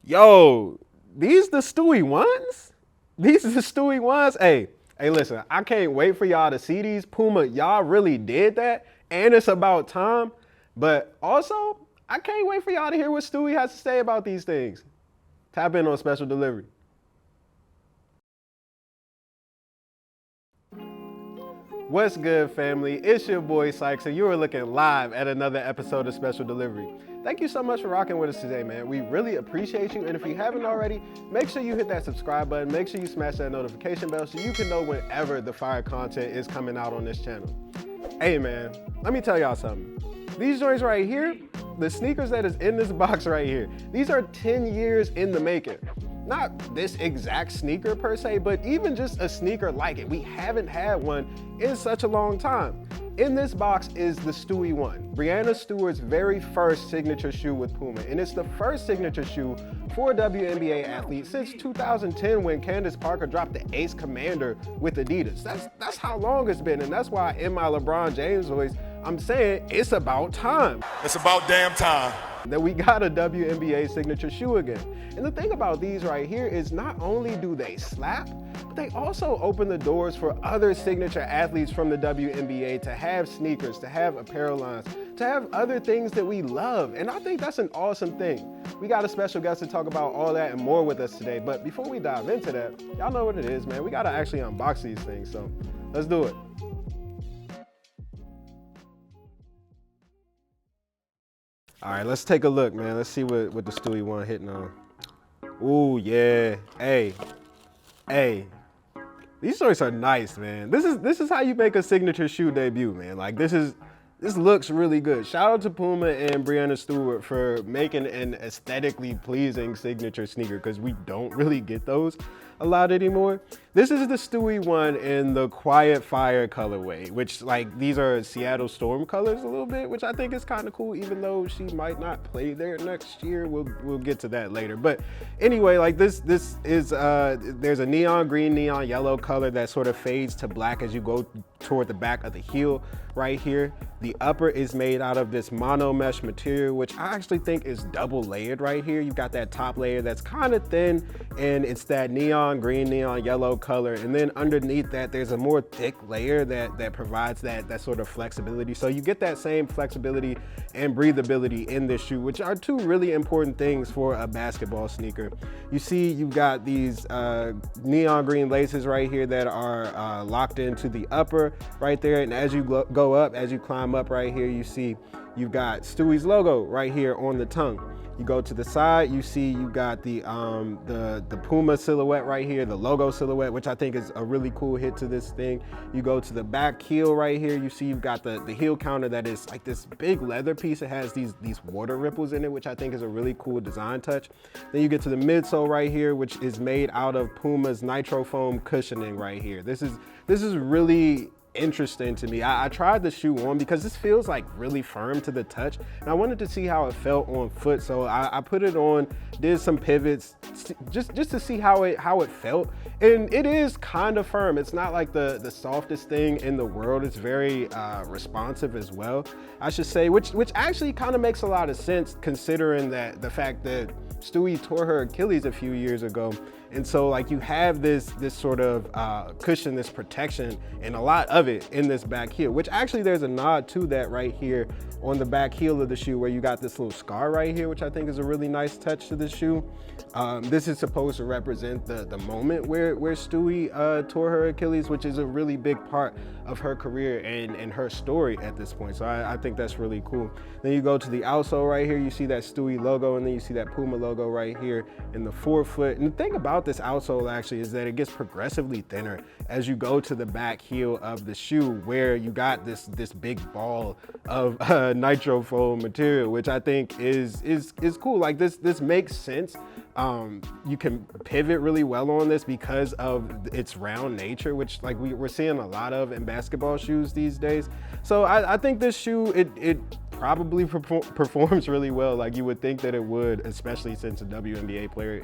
Yo, these the Stewie ones? These the Stewie ones? Hey, listen, I can't wait for y'all to see these. PUMA, y'all really did that, and it's about time. But also, I can't wait for y'all to hear what Stewie has to say about these things. Tap in on special delivery. What's good, family? It's your boy Sykes, and you are looking live at another episode of Special Delivery. Thank you so much for rocking with us today, man. We really appreciate you, and if you haven't already, make sure you hit that subscribe button, make sure you smash that notification bell so you can know whenever the fire content is coming out on this channel. Hey, man, let me tell y'all something. These joints right here, the sneakers that is in this box right here, these are 10 years in the making. Not this exact sneaker per se, but even just a sneaker like it. We haven't had one in such a long time. In this box is the Stewie 1, Breanna Stewart's very first signature shoe with PUMA. And it's the first signature shoe for a WNBA athlete since 2010 when Candace Parker dropped the Ace Commander with Adidas. That's how long it's been, and that's why in my LeBron James voice, I'm saying it's about time. It's about damn time That we got a WNBA signature shoe again. And the thing about these right here is not only do they slap, but they also open the doors for other signature athletes from the WNBA to have sneakers, to have apparel lines, to have other things that we love. And I think that's an awesome thing. We got a special guest to talk about all that and more with us today. But before we dive into that, y'all know what it is, man. We gotta actually unbox these things, so let's do it. All right, let's take a look, man. Let's see what the Stewie 1 hitting on. Ooh, yeah. Hey. These joints are nice, man. This is how you make a signature shoe debut, man. Like this looks really good. Shout out to PUMA and Breanna Stewart for making an aesthetically pleasing signature sneaker, because we don't really get those a lot anymore. This is the Stewie 1 in the Quiet Fire colorway, which like these are Seattle Storm colors a little bit, which I think is kind of cool, even though she might not play there next year. We'll get to that later. But anyway, like this is there's a neon green, neon yellow color that sort of fades to black as you go toward the back of the heel right here. The upper is made out of this mono mesh material, which I actually think is double layered right here. You've got that top layer that's kind of thin, and it's that neon green, neon yellow color. And then underneath that, there's a more thick layer that provides that sort of flexibility. So you get that same flexibility and breathability in this shoe, which are two really important things for a basketball sneaker. You see, you've got these neon green laces right here that are locked into the upper right there. And as you go up, as you climb up right here, you see you've got Stewie's logo right here on the tongue. You go to the side, you see you got the PUMA silhouette right here, the logo silhouette, which I think is a really cool hit to this thing. You go to the back heel right here, you see you've got the heel counter that is like this big leather piece. It has these water ripples in it, which I think is a really cool design touch. Then you get to the midsole right here, which is made out of PUMA's nitro foam cushioning right here. This is really interesting to me. I tried the shoe on because this feels like really firm to the touch, and I wanted to see how it felt on foot. So I put it on, did some pivots just to see how it felt, and it is kind of firm. It's not like the softest thing in the world. It's very responsive as well, I should say, which actually kind of makes a lot of sense considering that the fact that Stewie tore her Achilles a few years ago. And so like you have this sort of cushion, this protection, and a lot of it in this back heel, which actually there's a nod to that right here on the back heel of the shoe where you got this little scar right here, which I think is a really nice touch to the shoe. This is supposed to represent the moment where Stewie tore her Achilles, which is a really big part of her career and her story at this point. So I think that's really cool. Then you go to the outsole right here, you see that Stewie logo, and then you see that PUMA logo right here in the forefoot. And the thing about this outsole actually is that it gets progressively thinner as you go to the back heel of the shoe, where you got this big ball of nitro foam material, which I think is cool. Like this makes sense. You can pivot really well on this because of its round nature, which like we're seeing a lot of in basketball shoes these days. So I think this shoe, it probably performs really well, like you would think that it would, especially since a WNBA player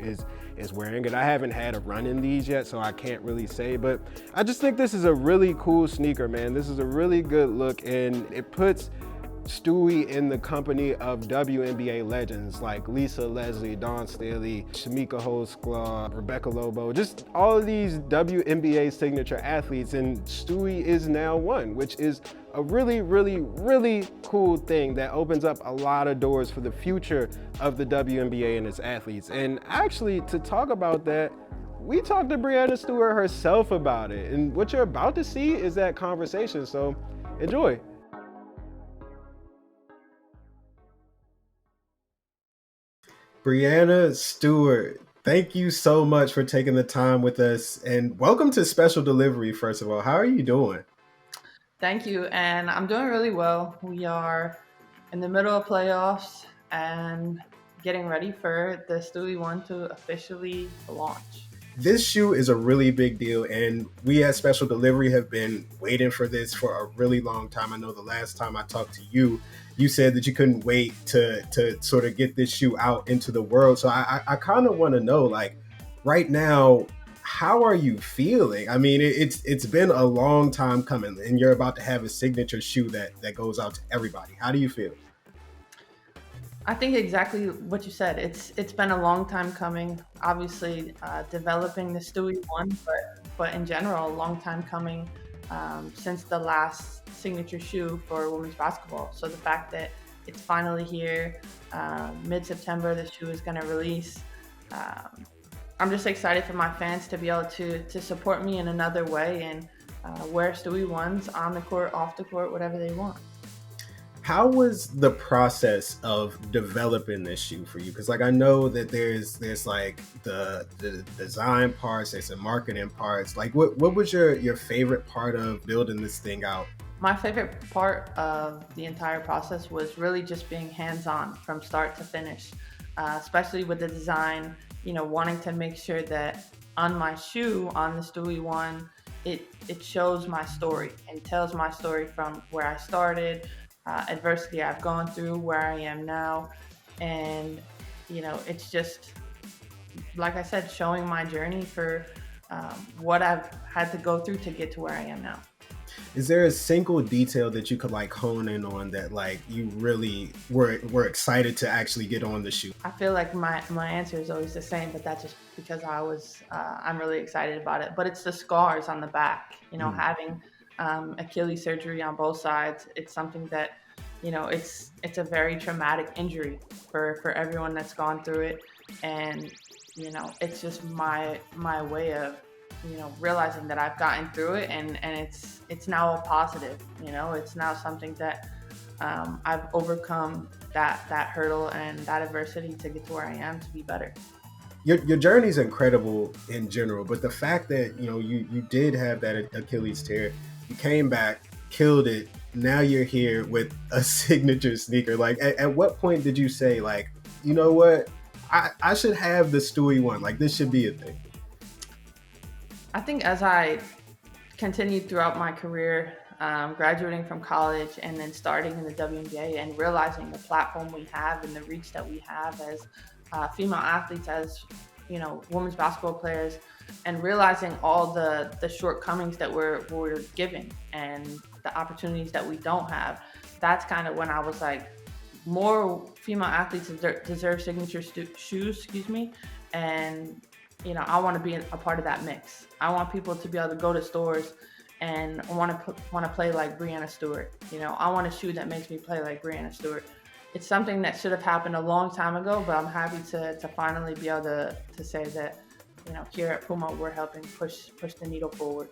is wearing it. I haven't had a run in these yet, so I can't really say, but I just think this is a really cool sneaker, man. This is a really good look, and it puts Stewie in the company of WNBA legends like Lisa Leslie, Dawn Staley, Shamika Holdsclaw, Rebecca Lobo, just all of these WNBA signature athletes, and Stewie is now one, which is a really, really, really cool thing that opens up a lot of doors for the future of the WNBA and its athletes. And actually, to talk about that, we talked to Breanna Stewart herself about it, and what you're about to see is that conversation, so enjoy. Breanna Stewart, thank you so much for taking the time with us, and welcome to Special Delivery, first of all. How are you doing? Thank you, and I'm doing really well. We are in the middle of playoffs and getting ready for the Stewie One to officially launch. This shoe is a really big deal, and we at Special Delivery have been waiting for this for a really long time. I know the last time I talked to you, you said that you couldn't wait to sort of get this shoe out into the world. So I kind of want to know, like, right now, how are you feeling? I mean, it's been a long time coming, and you're about to have a signature shoe that goes out to everybody. How do you feel? I think exactly what you said. It's been a long time coming. Obviously, developing the Stewie One, but in general, a long time coming since the last signature shoe for women's basketball. So the fact that it's finally here, mid-September, the shoe is going to release. I'm just excited for my fans to be able to support me in another way and wear Stewie Ones on the court, off the court, whatever they want. How was the process of developing this shoe for you? Because like I know that there's like the design parts, there's the marketing parts. Like what was your favorite part of building this thing out? My favorite part of the entire process was really just being hands-on from start to finish, especially with the design. You know, wanting to make sure that on my shoe, on the Stewie One, it shows my story and tells my story from where I started, adversity I've gone through, where I am now, and it's just like I said, showing my journey for what I've had to go through to get to where I am now. Is there a single detail that you could like hone in on that like you really were excited to actually get on the shoe? I feel like my answer is always the same, but that's just because I'm really excited about it. But it's the scars on the back, having Achilles surgery on both sides. It's something that, it's a very traumatic injury for everyone that's gone through it. And, it's just my way of, realizing that I've gotten through it and it's now a positive, it's now something that I've overcome that hurdle and that adversity to get to where I am to be better. Your journey is incredible in general, but the fact that you did have that Achilles tear, you came back, killed it. Now you're here with a signature sneaker. Like, at what point did you say, like, you know what, I should have the Stewie One. Like, this should be a thing. I think as I continued throughout my career, graduating from college and then starting in the WNBA and realizing the platform we have and the reach that we have as female athletes, as women's basketball players, and realizing all the shortcomings that we're given and the opportunities that we don't have. That's kind of when I was like, more female athletes deserve signature shoes, and I want to be a part of that mix. I want people to be able to go to stores and want to play like Breanna Stewart. I want a shoe that makes me play like Breanna Stewart. It's something that should have happened a long time ago, but I'm happy to finally be able to say that, here at PUMA, we're helping push the needle forward.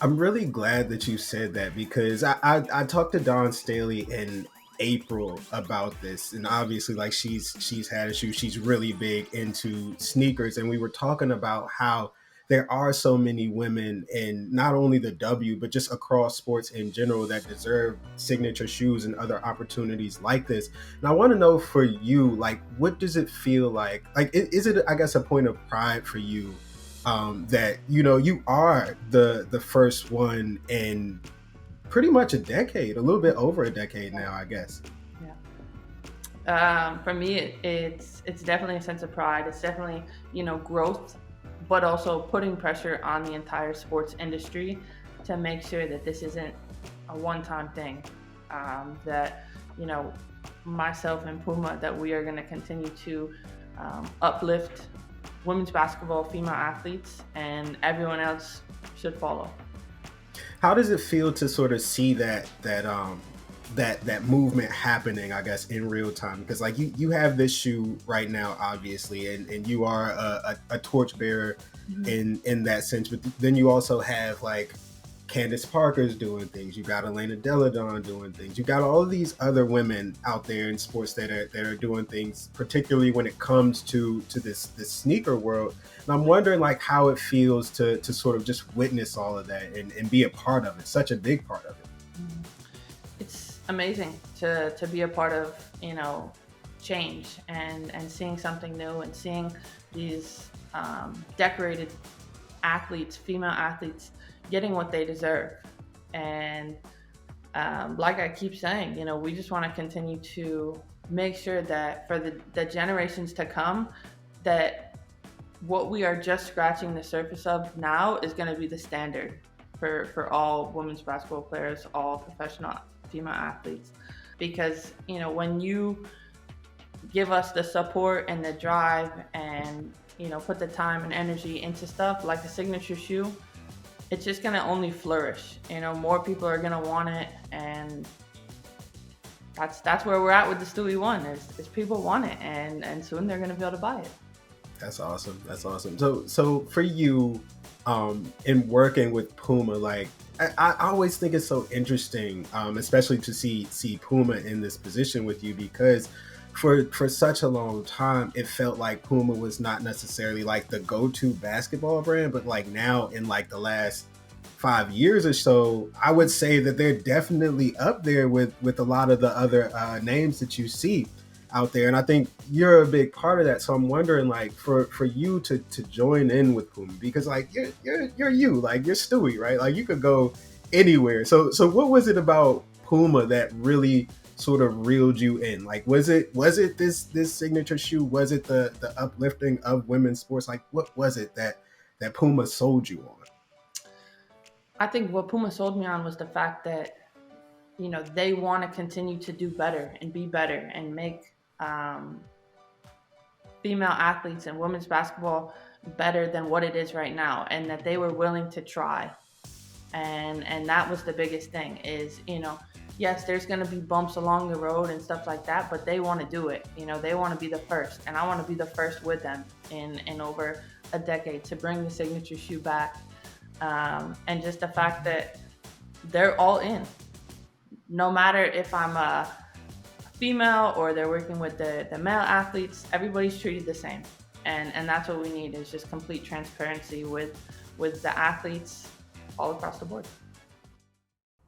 I'm really glad that you said that because I talked to Dawn Staley in April about this, and obviously like she's had a shoe, she's really big into sneakers, and we were talking about how there are so many women in not only the W but just across sports in general that deserve signature shoes and other opportunities like this. And I want to know for you, like, what does it feel like is it, I guess, a point of pride for you that you are the first one in pretty much a decade, a little bit over a decade now, I guess. Yeah. For me, it's definitely a sense of pride. It's definitely, growth, but also putting pressure on the entire sports industry to make sure that this isn't a one-time thing. That, you know, myself and PUMA, that we are going to continue to uplift women's basketball female athletes, and everyone else should follow. How does it feel to sort of see that movement happening, I guess, in real time? Because like you have this shoe right now, obviously, and you are a torchbearer in that sense. But then you also have like Candace Parker's doing things. You got Elena Deladon doing things. You got all of these other women out there in sports that are doing things, particularly when it comes to this sneaker world. And I'm wondering like how it feels to sort of just witness all of that and be a part of it, such a big part of it. It's amazing to be a part of, you know, change and seeing something new, and seeing these decorated athletes, female athletes, getting what they deserve. And like I keep saying, you know, we just want to continue to make sure that for the generations to come, that what we are just scratching the surface of now is going to be the standard for all women's basketball players, all professional female athletes. Because, you know, when you give us the support and the drive and, you know, put the time and energy into stuff like the signature shoe, it's just gonna only flourish. You know, more people are gonna want it, and that's where we're at with the Stewie One. Is people want it, and soon they're gonna be able to buy it. That's awesome. That's awesome. So for you, in working with PUMA, like I always think it's so interesting, especially to see PUMA in this position with you, because for such a long time, it felt like PUMA was not necessarily like the go-to basketball brand, but like now in like the last 5 years or so, I would say that they're definitely up there with a lot of the other names that you see out there. And I think you're a big part of that. So I'm wondering, like, for you to join in with PUMA, because like you're you, like you're Stewie, right? Like you could go anywhere. So what was it about PUMA that really sort of reeled you in? Like, was it this signature shoe? Was it the uplifting of women's sports? Like, what was it that PUMA sold you on? I think what PUMA sold me on was the fact that, you know, they want to continue to do better and be better and make female athletes and women's basketball better than what it is right now, and that they were willing to try. And that was the biggest thing is, you know, yes, there's going to be bumps along the road and stuff like that, but they want to do it. You know, they want to be the first, and I want to be the first with them in over a decade to bring the signature shoe back. And just the fact that they're all in, no matter if I'm a female or they're working with the male athletes, everybody's treated the same. And that's what we need, is just complete transparency with the athletes all across the board.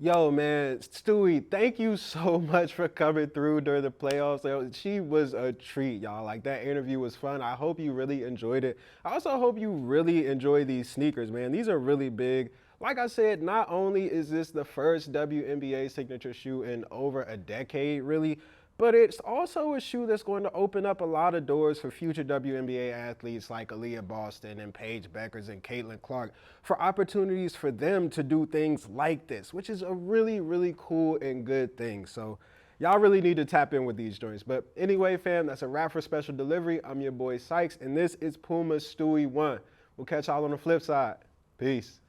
Yo, man, Stewie, thank you so much for coming through during the playoffs. She was a treat, y'all. Like, that interview was fun. I hope you really enjoyed it. I also hope you really enjoy these sneakers, man. These are really big. Like I said, not only is this the first WNBA signature shoe in over a decade, really, but it's also a shoe that's going to open up a lot of doors for future WNBA athletes like Aaliyah Boston and Paige Beckers and Caitlin Clark, for opportunities for them to do things like this, which is a really, really cool and good thing. So y'all really need to tap in with these joints. But anyway, fam, that's a wrap for Special Delivery. I'm your boy Sykes, and this is PUMA Stewie One. We'll catch y'all on the flip side. Peace.